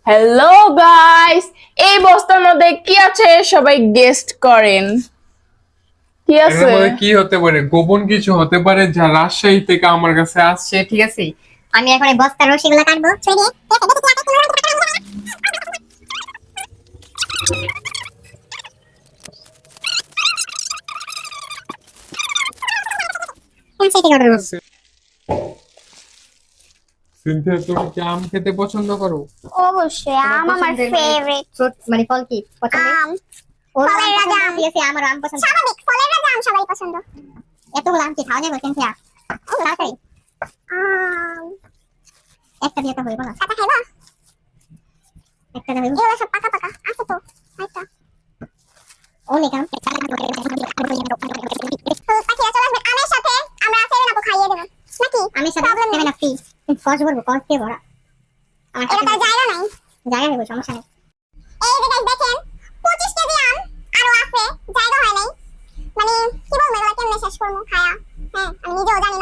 Hello guys, এই বস্তার মধ্যে কি আছে সবাই গেস্ট করেন। কি এর আছে? মধ্যে কি হতে পারে? গোপন কিছু হতে পারে যা রাজশাহী থেকে আমার কাছে আসছে। ঠিক আছে, আমি এখন এই বস্তার রশিগুলো কাটবো ছুরি দিয়ে। সিনথিয়া, তুমি কি আম খেতে পছন্দ করো? অবশ্যই আম আমার ফেভারিট। ফ্রুট মানে ফল কি পছন্দ? আম ওর ফলের আম রাজা পছন্দ, আম। ঠিক আছে, আমারও আম পছন্দ। স্বাভাবিক ফলের রাজা আম সবাই পছন্দ। এতগুলো আম কি খাওয়া যাবে সিনথিয়া? তাড়াতাড়ি আম একটা দিয়ে তো হইব না। কাটা খাইবা? একটা দিয়ে হইব। এগুলো সব পাকা পাকা আছে তো। আচ্ছা অনেক আম। তো পাখিরা চলে আসবে আমের সাথে। আমরা সেভেন আপু খাইয়ে দেবো নাকি? আমের সাথে Problem নেই। Seven up free. কস ভরবো, কস দিয়ে ভরা। আমার এটা তো জায়গা নাই। জায়গা নেই, সমস্যা নেই। এই যে guys দেখেন 25 কেজি আম আরো আছে, জায়গা হয় নাই। মানে কি বলবো এগুলা কেমনে শেষ করবো খায়া। হ্যাঁ আমি নিজেও জানি না